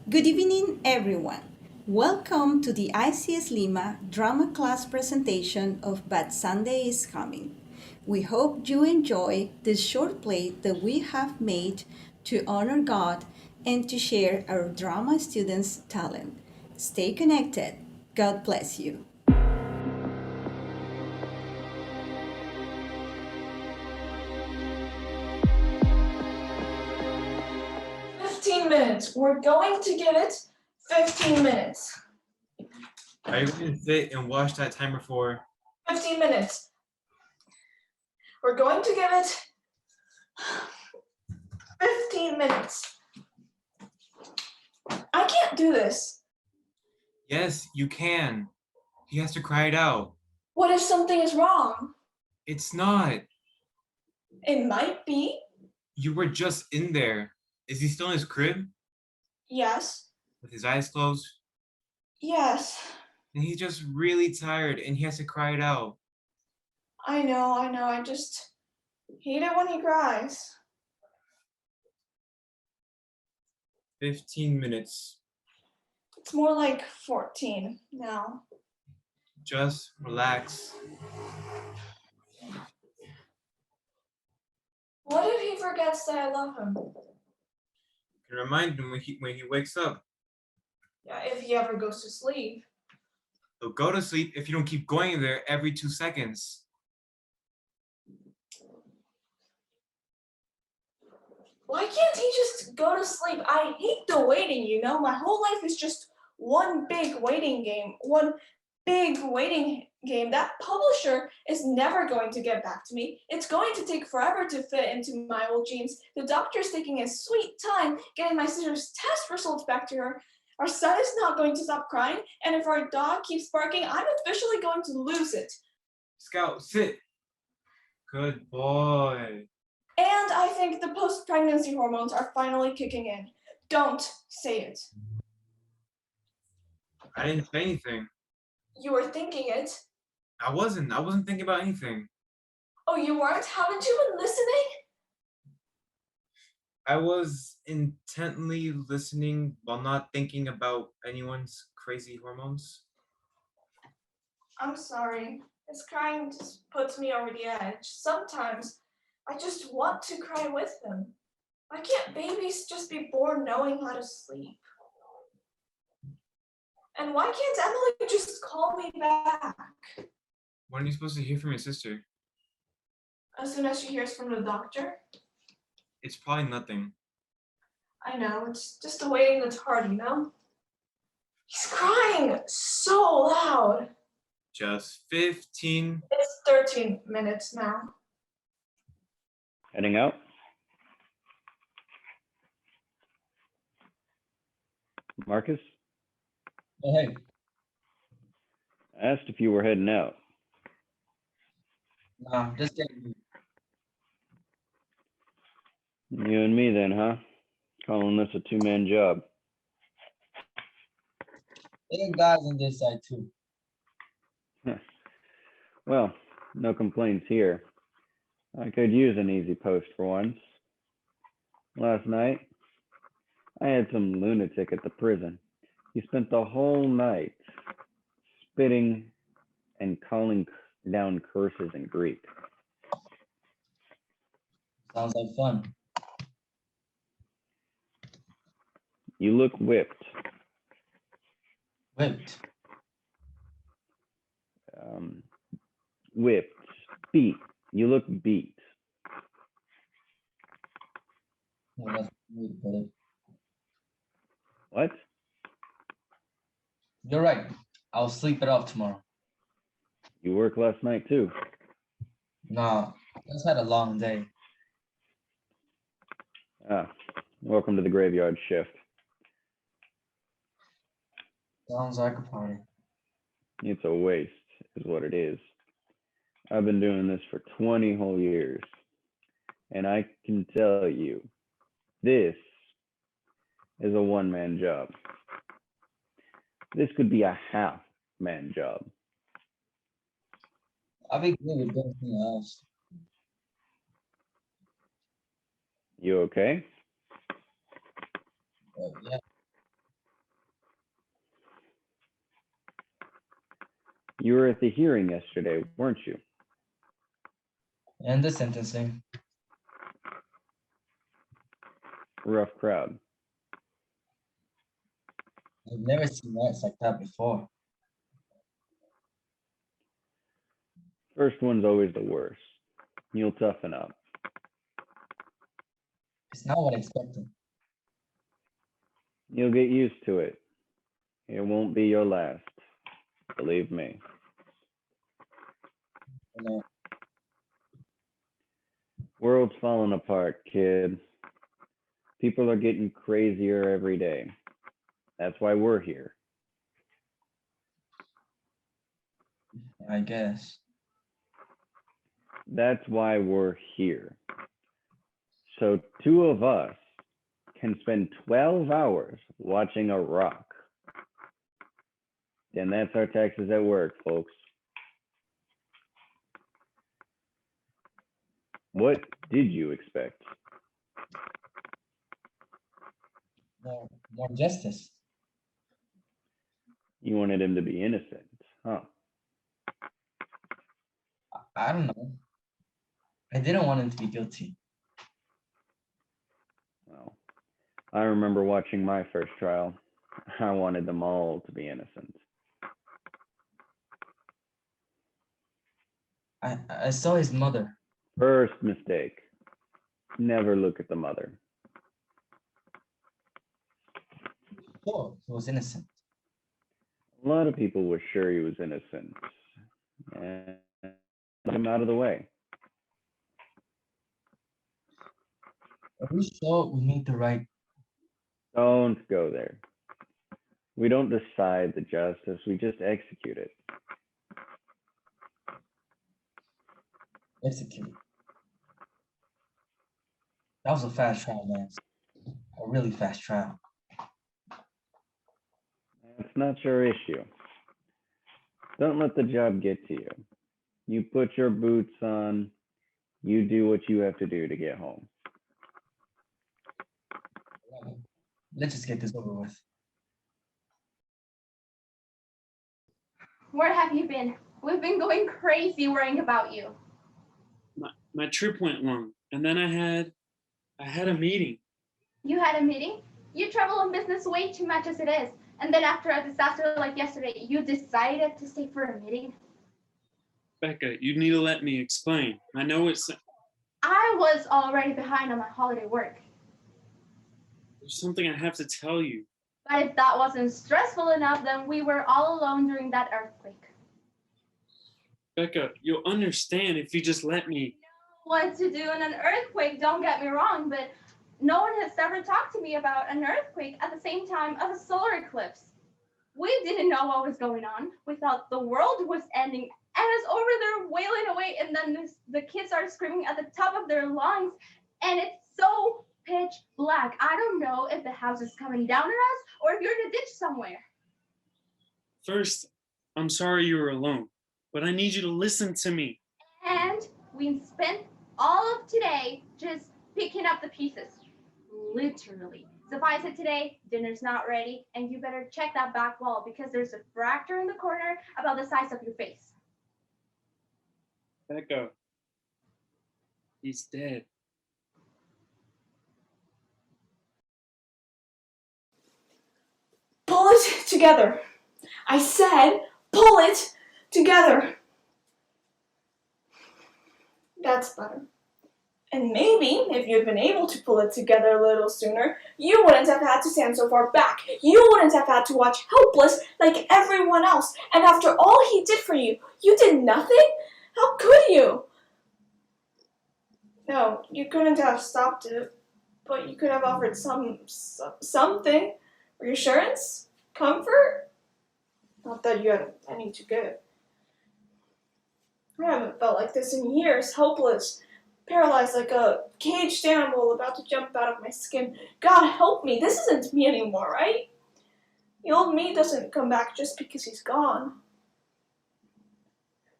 Good evening, everyone. Welcome to the ICS Lima drama class presentation of Bad Sunday is Coming. We hope you enjoy this short play that we have made to honor God and to share our drama students' talent. Stay connected. God bless you. 15 minutes. We're going to give it 15 minutes. Are you going to sit and watch that timer for? 15 minutes. We're going to give it 15 minutes. I can't do this. Yes, you can. He has to cry it out. What if something is wrong? It's not. It might be. You were just in there. Is he still in his crib? Yes. With his eyes closed? Yes. And he's just really tired and he has to cry it out. I know. I just hate it when he cries. 15 minutes. It's more like 14 now. Just relax. What if he forgets that I love him? You can remind him when he wakes up. Yeah, if he ever goes to sleep. He'll go to sleep if you don't keep going there every 2 seconds. Why can't he just go to sleep? I hate the waiting, you know? My whole life is just one big waiting game. One big waiting game. That publisher is never going to get back to me. It's going to take forever to fit into my old jeans. The doctor's taking his sweet time getting my sister's test results back to her. Our son is not going to stop crying, and if our dog keeps barking, I'm officially going to lose it. Scout, sit. Good boy. And I think the post-pregnancy hormones are finally kicking in. Don't say it. I didn't say anything. You were thinking it. I wasn't thinking about anything. Oh, you weren't? Haven't you been listening? I was intently listening while not thinking about anyone's crazy hormones. I'm sorry. His crying just puts me over the edge. Sometimes I just want to cry with him. Why can't babies just be born knowing how to sleep? And why can't Emily just call me back? When are you supposed to hear from your sister? As soon as she hears from the doctor? It's probably nothing. I know, it's just the waiting that's hard, you know? He's crying so loud. Just 15. It's 13 minutes now. Heading out? Marcus? Hey, I asked if you were heading out. no, just getting You and me then, huh? Calling this a two-man job. there are guys on this side too. Well, no complaints here. I could use an easy post for once. Last night, I had some lunatic at the prison. He spent the whole night spitting and calling down curses in Greek. Sounds like fun. You look whipped. Whipped. Whipped. Beat. You look beat. No, that's weird, but What? you're right. I'll sleep it off tomorrow. You work last night too. No, just had a long day. Ah, welcome to the graveyard shift. Sounds like a party. It's a waste, is what it is. I've been doing this for 20 whole years, and I can tell you, this is a one-man job. This could be a half-man job. I'll be good with anything else. You okay? But yeah, You were at the hearing yesterday, weren't you? And the sentencing. Rough crowd. I've never seen nights like that before. First one's always the worst. You'll toughen up. It's not what I expected. You'll get used to it. It won't be your last. Believe me. You know, World's falling apart, kid. People are getting crazier every day. That's why we're here. I guess. That's why we're here. So two of us can spend 12 hours watching a rock. And that's our taxes at work, folks. What did you expect? More justice. You wanted him to be innocent, huh? I don't know. I didn't want him to be guilty. Well, I remember watching my first trial. I wanted them all to be innocent. I saw his mother. First mistake. Never look at the mother. Sure, he was innocent. A lot of people were sure he was innocent. And got him out of the way. Are we sure we made the right? Don't go there. We don't decide the justice, we just execute it. Execute? That was a fast trial, man. A really fast trial. That's not your issue. Don't let the job get to you. You put your boots on, you do what you have to do to get home. Let's just get this over with. Where have you been? We've been going crazy worrying about you. My trip went long, and then I had a meeting. You had a meeting? You travel on business way too much as it is. And then after a disaster like yesterday, you decided to stay for a meeting? Becca, you need to let me explain. I know I was already behind on my holiday work. there's something I have to tell you. But if that wasn't stressful enough, then we were all alone during that earthquake. Becca, you'll understand if you just let me. What to do in an earthquake, don't get me wrong, but no one has ever talked to me about an earthquake at the same time of a solar eclipse. We didn't know what was going on. We thought the world was ending, and it's over there wailing away, and then the kids are screaming at the top of their lungs, and it's so pitch black. I don't know if the house is coming down on us or if you're in a ditch somewhere. First, I'm sorry you were alone, but I need you to listen to me. And we spent all of today just picking up the pieces. Literally. Suffice it today, dinner's not ready, and you better check that back wall because there's a fracture in the corner about the size of your face. Becca, he's dead. Pull it together. I said, pull it together. That's better. And maybe if you'd been able to pull it together a little sooner, you wouldn't have had to stand so far back. You wouldn't have had to watch helpless like everyone else. And after all he did for you, you did nothing? How could you? No, you couldn't have stopped it, but you could have offered something. Reassurance? Comfort? Not that you had any to give. I haven't felt like this in years, helpless, paralyzed like a caged animal about to jump out of my skin. God help me, this isn't me anymore, right? The old me doesn't come back just because he's gone.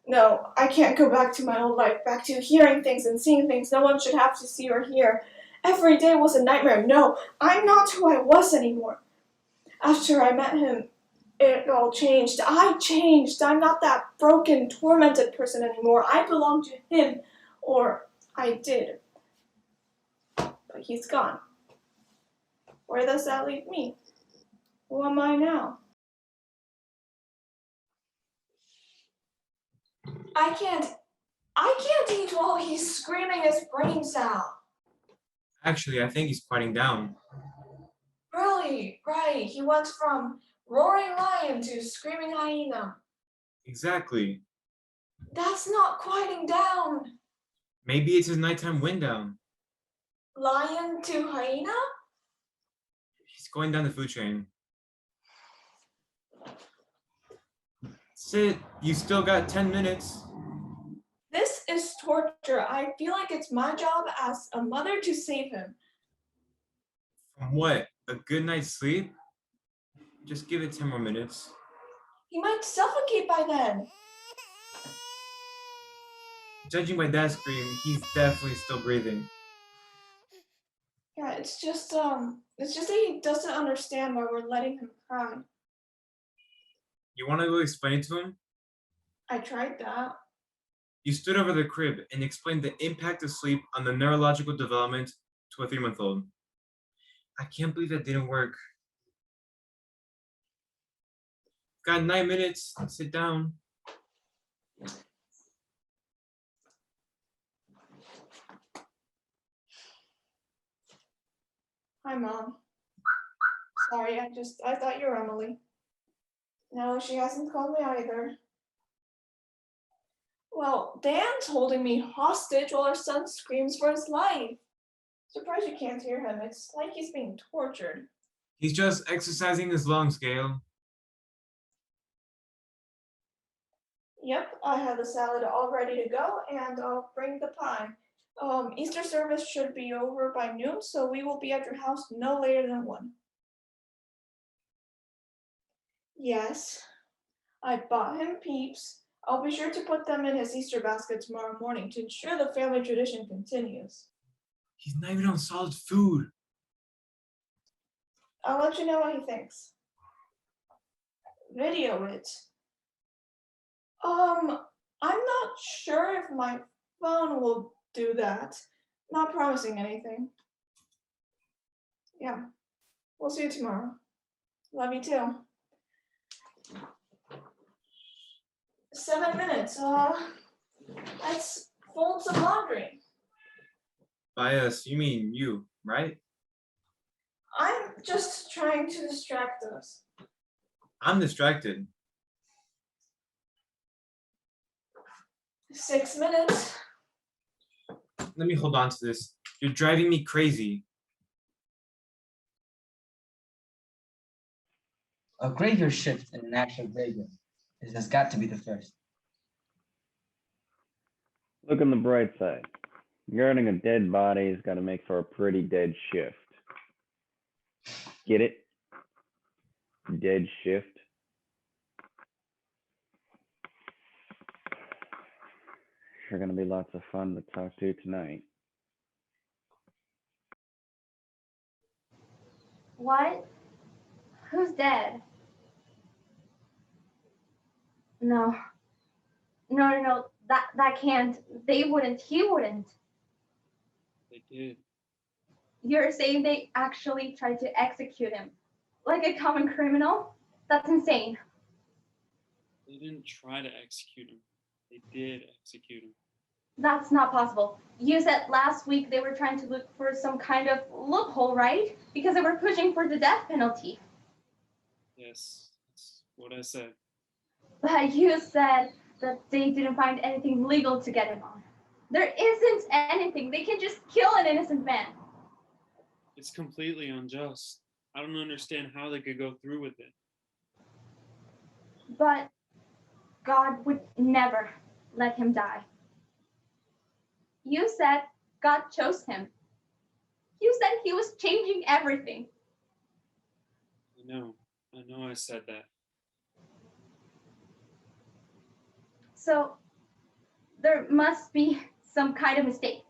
No, I can't go back to my old life, back to hearing things and seeing things no one should have to see or hear. Every day was a nightmare. No, I'm not who I was anymore. After I met him, It all changed. I changed. I'm not that broken, tormented person anymore. I belong to him. Or I did. But he's gone. Where does that leave me? Who am I now? I can't eat while he's screaming his brains out. Actually, I think he's quieting down. Really? Right. He went from roaring lion to screaming hyena. Exactly. That's not quieting down. Maybe it's his nighttime wind down. Lion to hyena? He's going down the food chain. Sit, you still got 10 minutes. This is torture. I feel like it's my job as a mother to save him. From what? A good night's sleep? Just give it 10 more minutes. He might suffocate by then. Judging by that scream, he's definitely still breathing. Yeah, it's just that he doesn't understand why we're letting him cry. You want to go explain it to him? I tried that. You stood over the crib and explained the impact of sleep on the neurological development to a 3-month-old. I can't believe that didn't work. Got 9 minutes. Sit down. Hi, Mom. Sorry, I thought you were Emily. No, she hasn't called me either. Well, Dan's holding me hostage while our son screams for his life. Surprised you can't hear him. It's like he's being tortured. He's just exercising his lungs, Gail. Yep, I have the salad all ready to go, and I'll bring the pie. Easter service should be over by noon, so we will be at your house no later than 1. Yes, I bought him peeps. I'll be sure to put them in his Easter basket tomorrow morning to ensure the family tradition continues. He's not even on solid food. I'll let you know what he thinks. Video it. I'm not sure if my phone will do that. Not promising anything. Yeah, we'll see you tomorrow. Love you too. 7 minutes. Let's fold some laundry. By us, you mean you, right? I'm just trying to distract us. I'm distracted. 6 minutes. Let me hold on to this. You're driving me crazy. A graveyard shift in an actual graveyard has got to be the first. Look on the bright side. Guarding a dead body's got to make for a pretty dead shift. Get it? Dead shift. Sure gonna be lots of fun to talk to tonight. What? Who's dead? No. No. That can't. They wouldn't. He wouldn't. They did. You're saying they actually tried to execute him? Like a common criminal? That's insane. They didn't try to execute him. They did execute him. That's not possible. You said last week they were trying to look for some kind of loophole, right? Because they were pushing for the death penalty. Yes, that's what I said. But you said that they didn't find anything legal to get him on. There isn't anything. They can just kill an innocent man. It's completely unjust. I don't understand how they could go through with it. But God would never let him die. You said God chose him. You said he was changing everything. I know I said that. So there must be some kind of mistake.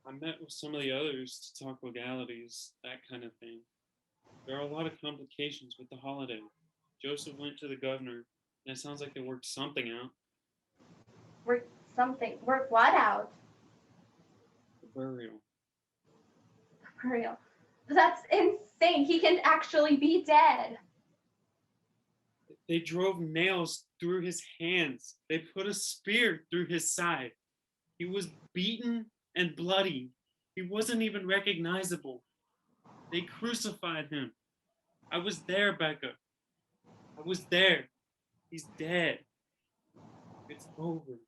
I met with some of the others to talk legalities, that kind of thing. There are a lot of complications with the holiday. Joseph went to the governor, and it sounds like they worked something out. Work what out? The burial. For real. That's insane. He can actually be dead. They drove nails through his hands. They put a spear through his side. He was beaten and bloody. He wasn't even recognizable. They crucified him. I was there, Becca. I was there. He's dead. It's over.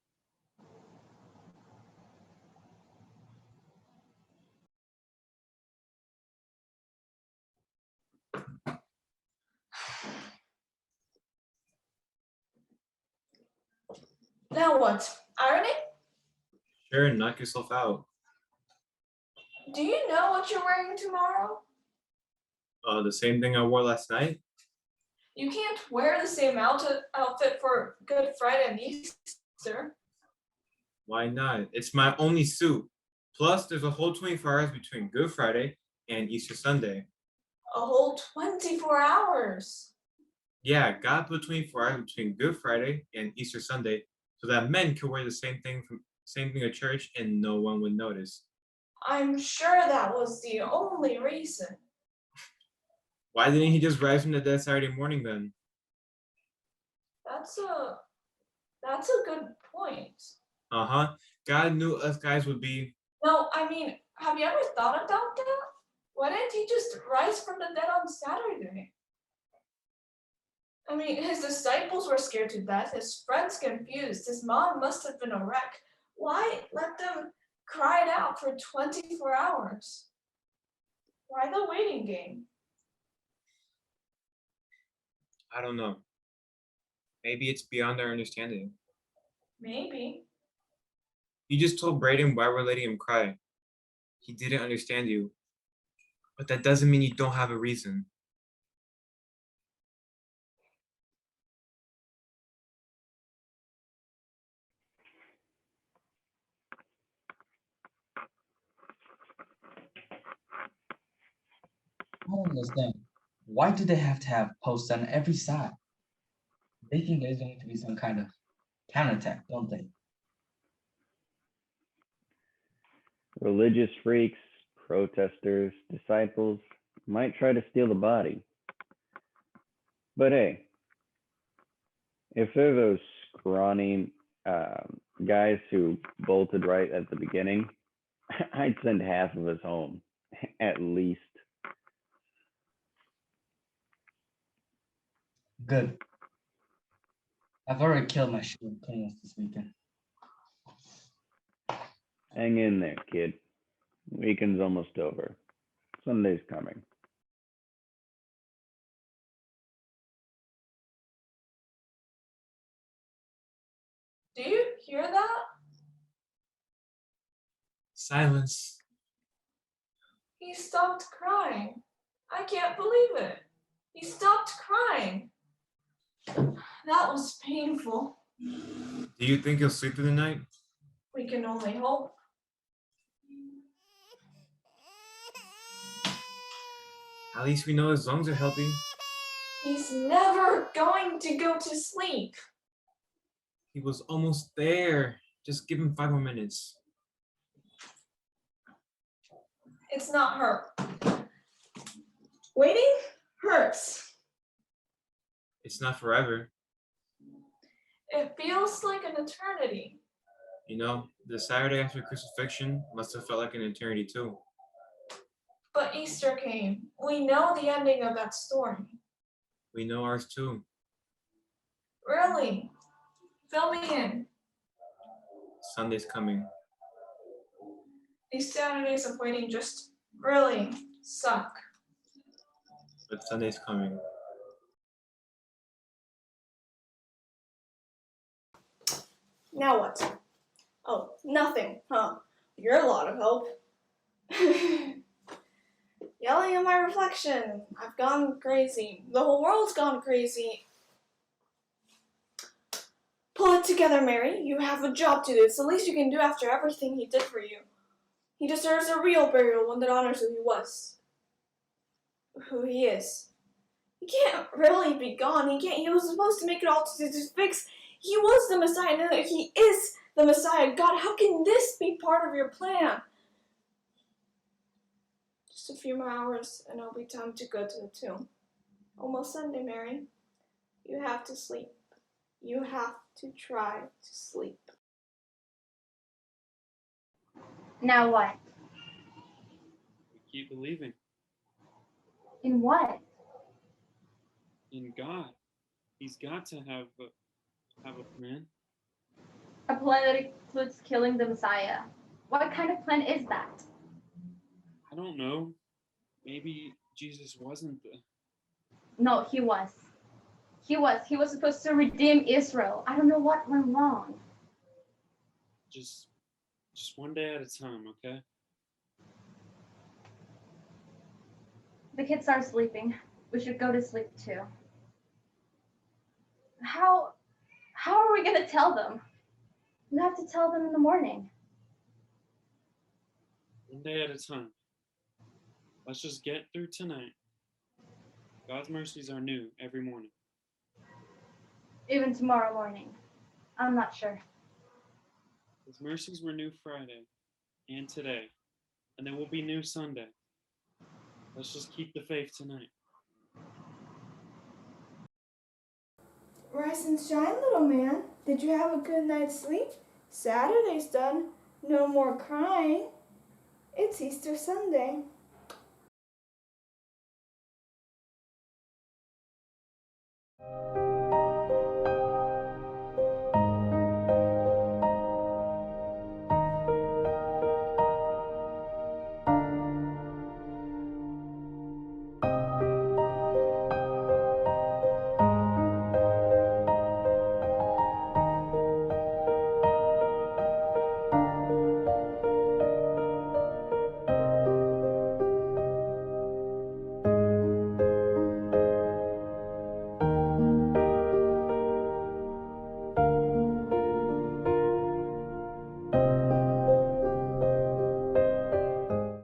Now what? Ironing? Sure, knock yourself out. Do you know what you're wearing tomorrow? The same thing I wore last night? You can't wear the same outfit for Good Friday and Easter. Why not? It's my only suit. Plus, there's a whole 24 hours between Good Friday and Easter Sunday. A whole 24 hours. Yeah, God put 24 hours between Good Friday and Easter Sunday so that men could wear the same thing to church and no one would notice. I'm sure that was the only reason. Why didn't he just rise from the dead Saturday morning then? That's a good point. Uh-huh. God knew us guys would be. No, I mean, have you ever thought about that? Why didn't he just rise from the dead on Saturday? I mean, his disciples were scared to death, his friends confused, his mom must have been a wreck. Why let them cry it out for 24 hours? Why the waiting game? I don't know. Maybe it's beyond our understanding. Maybe. You just told Brayden why we're letting him cry. He didn't understand you. But that doesn't mean you don't have a reason. I don't understand. Why do they have to have posts on every side? They think there's going to be some kind of counterattack, don't they? Religious freaks, protesters, disciples might try to steal the body. But hey, if they're those scrawny guys who bolted right at the beginning, I'd send half of us home, at least. Good. I've already killed my shoe cleaners this weekend. Hang in there, kid. Weekend's almost over. Sunday's coming. Do you hear that? Silence. He stopped crying. I can't believe it. He stopped crying. That was painful. Do you think he'll sleep through the night? We can only hope. At least we know his lungs are healthy. He's never going to go to sleep. He was almost there. Just give him 5 more minutes. It's not hurt. Waiting hurts. It's not forever. It feels like an eternity. You know, the Saturday after crucifixion must have felt like an eternity too. But Easter came. We know the ending of that story. We know ours too. Really? Fill me in. Sunday's coming. These Saturdays of waiting just really suck. But Sunday's coming. Now what? Oh, nothing, huh? You're a lot of help. Yelling at my reflection. I've gone crazy. The whole world's gone crazy. Pull it together, Mary. You have a job to do. It's the least you can do after everything he did for you. He deserves a real burial, one that honors who he was. who he is. He can't really be gone. He was supposed to make it all to fix. He was the Messiah. No, he is the Messiah. God, how can this be part of your plan? Just a few more hours and it'll be time to go to the tomb. Almost Sunday, Mary. You have to sleep. You have to try to sleep. Now what? We keep believing In what? in God. He's got to have a plan. A plan that includes killing the Messiah. What kind of plan is that? I don't know. Maybe Jesus wasn't the. No, he was. He was. He was supposed to redeem Israel. I don't know what went wrong. Just one day at a time, okay? The kids are sleeping. We should go to sleep too. How are we gonna tell them? We have to tell them in the morning. One day at a time. Let's just get through tonight. God's mercies are new every morning. Even tomorrow morning. I'm not sure. His mercies were new Friday and today, and they will be new Sunday. Let's just keep the faith tonight. Rise and shine, little man. Did you have a good night's sleep? Saturday's done. No more crying. It's Easter Sunday.